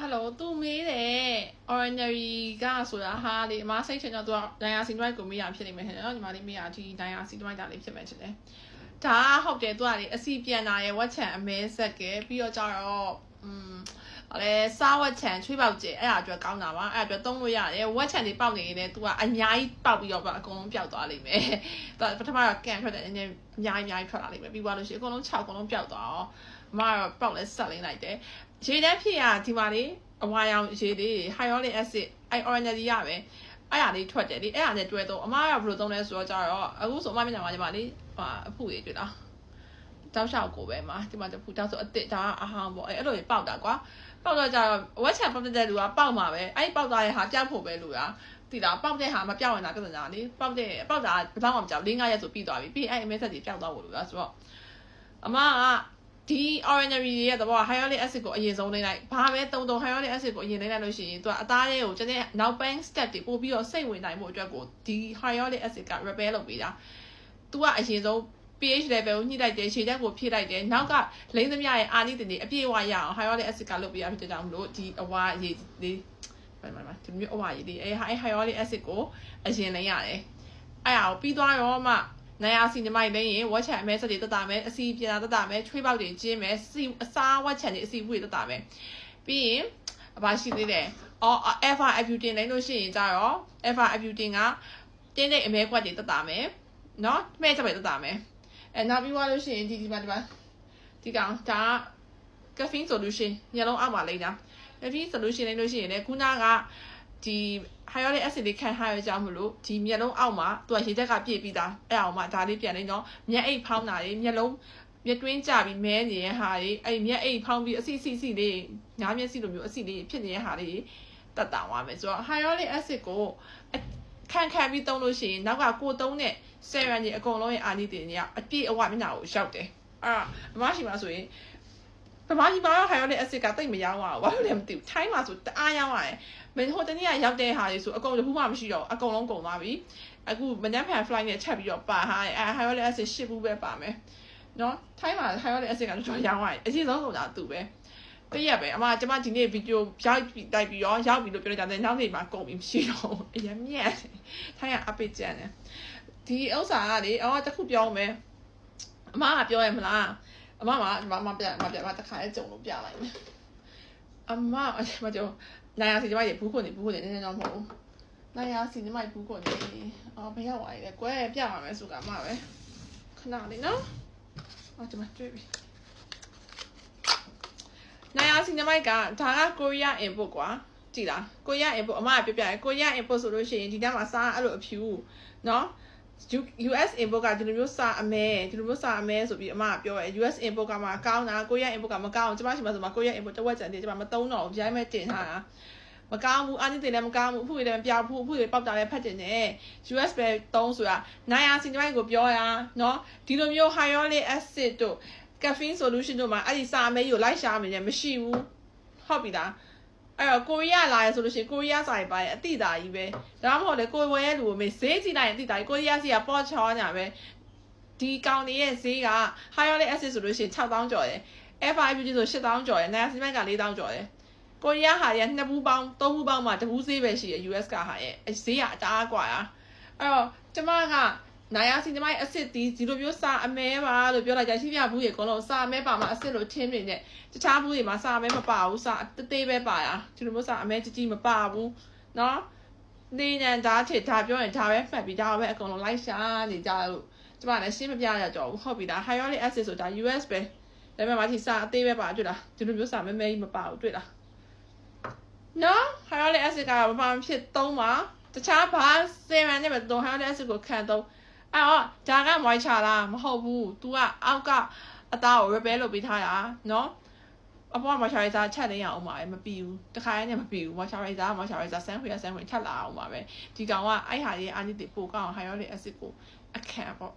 Hello, tu mi de ordinary ga so ya ha le ma sai chen တော့ तू ဒိုင်ယာစီတွိုက်ကိုမေးရဖြစ်နေမယ်ထင်တယ်နော်ညီမလေးမေးရဒီဒိုင်ယာစီတွိုက်တာလေးဖြစ်မယ်ထင်တယ်ဒါဟုတ်တယ် तू ကလေအစီပြန်တာရဲ့ဝက်ချန်အမဲဆက်ကဲပြီးတော့ကြတော့ဟောလေစားဝက်ချန်ချွေးပေါက်ကျဲအဲ့ဒါအတွက်ကောင်းတာပါအဲ့ဒါအတွက်သုံးလို့ရတယ်ဝက်ချန်တွေပေါက်နေရင်လည်း तू ကအများကြီးပေါက်ပြီးတော့အကုန်လုံးပျောက်သွားလိမ့်မယ်ပထမတော့ကန်ထွက်တယ်နည်းနည်းအများကြီးထွက်လာလိမ့်မယ်ပြီးသွားလို့ရှိရင်အကုန်လုံး6အကုန်လုံးပျောက်သွားအောင်အမကတော့ပေါက်လဲဆက်လင်းလိုက်တယ်ရေတန်းဖြစ်ရဒီမှာလေအဝါရောင်ရေလေး hyaluronic acid အဲ့ orange ရပဲအဲ့ဟာလေးထွက်တယ်လေအဲ့ဟာနဲ့တွဲတော့အမကဘယ်လိုသုံးလဲဆိုတော့ကြတော့အခုဆိုအမမျက်နှာမှာဒီမှာလေအဖူတွေတွေ့လားတောက်လျှောက်ကိုပဲမှာဒီမှာတဖူတောက်ဆိုအစ်စ်ဒါကအဟောင်းပေါ့အဲ့လိုပေါက်တာကွာပေါက်တော့ကြတော့ဝက်ချန်ပေါက်တဲ့လူကပေါက်မှာပဲအဲ့ပေါက်သွားတဲ့ဟာပြောက်ဖို့ပဲလူကတိလားပေါက်တဲ့ဟာမပြောက်ရင်ဒါပြဿနာလေပေါက်တာဘယ်တော့မှမကြောက်၄၅ရက်ဆိုပြီးသွားပြီပြီးအဲ့အမဲဆက်ကြီးပြောက်သွားဖို့လူလားဆိုတော့အမကဒီ ordinary ရဲ့တော့ hyaluronic acid ကိုအရင်ဆုံးနေလိုက်ဘာပဲတုံ hyaluronic acid ကိုအရင်နေလိုက်လို့ရှိရင် तू အသားလေးကိုကျတဲ့နောက်ပိုင်း step တွေပို့ပြီးတော့စိတ်ဝင်နိုင်ဖို့အတွက်ကိုဒီ hyaluronic acid က repair လုပ်ပေးတာ तू ကအရင်ဆုံး pH level ကိုညှိလိုက်တယ်ခြေတက်ကိုဖြည့်လိုက်တယ်နောက်ကလိမ့်သမျှရဲ့အာနိသင်တွေအပြည့်အဝရအောင် hyaluronic acid ကလုပ်ပေးရဖြစ်တဲ့ကြောင့်မလို့ဒီအဝါရည်လေးဒီမျိုးအဝါရည်လေးအဲ့ hyaluronic acid ကိုအရင်လိမ့်ရတယ်အဲ့ဒါကိုပြီးသွားရောမှနိုင်ရစီညီမလေးရင်ဝက်ချန်အမဲဆက်တွေတက်တာမယ်အစီပြန်တာတက်တာမယ်ချွေးပေါက်တွေကျင်းမယ်အစားဝက်ချန်တွေအစီဝေးတက်တာမယ်ပြီးရင်ဘာရှိသေးလဲalpha arbutin လိမ့်လို့ရှိရင်ကြတော့ alpha arbutin ကတင်းတဲ့အမဲကွက်တွေတက်တာမယ်နော်မဲ့ချက်ပဲတက်တာမယ်နောက်ပြီးသွားလို့ရှိရင်ဒီမှာဒီကောင်ဒါ caffeine solution ညလုံးအောက်မှာလိမ့်တာ caffeine solution လိမ့်လို့ရှိရင်လည်းခုနကဒီ hyaluronic acid လေးခံထားရကြမလို့ဒီမျက်လုံးအောက်မှာသူကရေတက်ကပြည့်ပြီးသားအဲ့အောင်မှဒါလေးပြန်နေတော့မျက်အိတ်ဖောင်းတာတွေမျက်လုံးမျက်တွင်းကျပြီးမဲနေတဲ့ဟာတွေအဲ့မျက်အိတ်ဖောင်းပြီးအစီလေးညားမျက်စိလိုမျိုးအစီလေးဖြစ်နေတဲ့ဟာတွေတက်တာသွားမယ်ဆိုတော့ hyaluronic acid ကိုခံပြီးသုံးလို့ရှိရင်နောက်ကကိုသုံးတဲ့ serum တွေအကုန်လုံးရဲ့အာနိသင်တွေကအပြည့်အဝမျက်နှာကိုရောက်တယ်အဲ့အမရှိပါဆိုရင်ပမာကြီးပါရော hyaluronic acid ကတိတ်မရောင်းပါဘူးဘာလို့လဲမသိဘူးထိုင်းမှာဆိုတအားရောင်းရတယ်မင်းဟိုတနေ့ကရောက်တဲ့ဟာတွေဆိုအကုန်တခုမှမရှိတော့အကုန်လုံးကုန်သွားပြီအခုမနက်ဖြန် flight နဲ့ချက်ပြီးတော့ပါဟာhyaluronic acid 10ဘူးပဲပါမယ်နော်ထိုင်းမှာ hyaluronic acid ကတော့ရောင်းရတယ်အကြီးဆုံးကုန်တာသူပဲတရက်ပဲကျမဒီနေ့ဗီဒီယိုရောက်တိုက်ပြီးတော့ရောက်ပြီးလို့ပြောလိုက်တယ်နောက်နေ့မှာကုန်ပြီမရှိတော့အရင်မြက်ထိုင်းကအပိတ်ကျန်တယ်ဒီဥစ္စာကလေတခုပြောမယ်အမကပြောရမလားအမပြတခါလေးကြုံလို့ပြလိုက်မယ်အမကြောနိုင်ရစီညီမရေဘူးခွန်နေနည်းနည်းတော့မဟုတ်ဘူးနိုင်ရစီညီမရေဘူးခွန်နေဘယ်ရောက်သွားလဲကွယ်ပြပါမယ်ဆိုကအမပဲခဏလေးနော်ဒီမှာတွေ့ပြီနိုင်ရစီညီမကဒါကကိုရီးယား import ကွာကြည်လားကိုရီးယား import အမကပြကိုရီးယား import ဆိုလို့ရှိရင်ဒီထဲမှာစားအဲ့လိုအဖြူနော်US import ကဒီလိုမျိုးစာအမဲဆိုပြီးအမကပြောရဲ US import ကမှကောင်းတာကိုရီးယား import ကမကောင်းကျမရှိမှဆိုမှကိုရီးယား import တစ်ဝက်ကျန်တယ်ကျမမသုံးတော့ဘူးဗျာမဲတင်ထားတာမကောင်းဘူးအာနိသင်လည်းမကောင်းဘူးအဖူတွေလည်းမပြောက်ဘူးအဖူတွေပေါက်တာလည်းဖတ်တင်တယ် US ပဲသုံးဆိုတာနိုင်ရစီညီမကိုပြောရနော်ဒီလိုမျိုး hyaluronic acid တို့ caffeine solution တို့မှာအဲ့ဒီစာအမဲကြီးကိုလိုက်ရှာမယ်လည်းမရှိဘူးဟုတ်ပြီလားအဲ့တော့ကိုရီးယားလာရဆိုလို့ရှိရင်ကိုရီးယားစာရေးပါရဲ့အတိတာကြီးပဲဒါမှမဟုတ်လေကိုဝယ်ရလူကိုမေးဈေးကြည့်လိုက်ရင်အတိတာကြီးကိုရီးယားစီကပေါ်ချောညာပဲဒီကောင်တွေရဲ့ဈေးက hyaluronic acid ဆိုလို့ရှိရင်6000ကျော်တယ် alpha arbutin ဆို8000ကျော်တယ်နိုင်စီမက်က4000ကျော်တယ်ကိုရီးယားဟာတွေက2ဘူးပေါင်း3ဘူးပေါင်းမှ1ဘူးဈေးပဲရှိတယ် US ကဟာရဲ့ဈေးကအတားกว่าအဲ့တော့ကျမကနိုင်ရစီညီမရဲ့ acid ဒီလိုမျိုးစာအမဲပါလို့ပြောလိုက်ကြရှိပြဘူးရေအကုန်လုံးစာအမဲပါမှာ acid လို့ထင်းနေတယ်တခြားဘူးတွေမှာစာအမဲမပါဘူးစာတေးပဲပါတာဒီလိုမျိုးစာအမဲကြီးမပါဘူးเนาะနေညံဒါထစ်ဒါပြောရင်ဒါပဲမှတ်ပြီးဒါပဲအကုန်လုံးလိုက်ရှာနေကြလို့ကျမလည်းရှင်းမပြရကြဘူးဟုတ်ပြီလား hyaluronic acid ဆိုတာ US ပဲဒါပေမဲ့ဒီစာအသေးပဲပါတွေ့လားဒီလိုမျိုးစာမဲကြီးမပါဘူးတွေ့လားနော် hyaluronic acid ကဘာမှမဖြစ်သုံးပါတခြားဘာserum နဲ့ပဲသုံး hyaluronic acid ကိုခံသုံးဒါက moisture လားမဟုတ်ဘူး तू ကအောက်ကအသားကို repair လုပ်ပေးထားတာနော်အပေါ် moisturizer ချက်နေရအောင်ပါပဲမပြီးဘူးတခါနဲ့မပြီးဘူး moisturizer ဆန်းခွေထပ်လာအောင်ပါပဲဒီကောင်ကအဲ့ဟာလေးအာနိသင်ပိုကောင်း hyaluronic acid ကိုအခန့်ပေါ့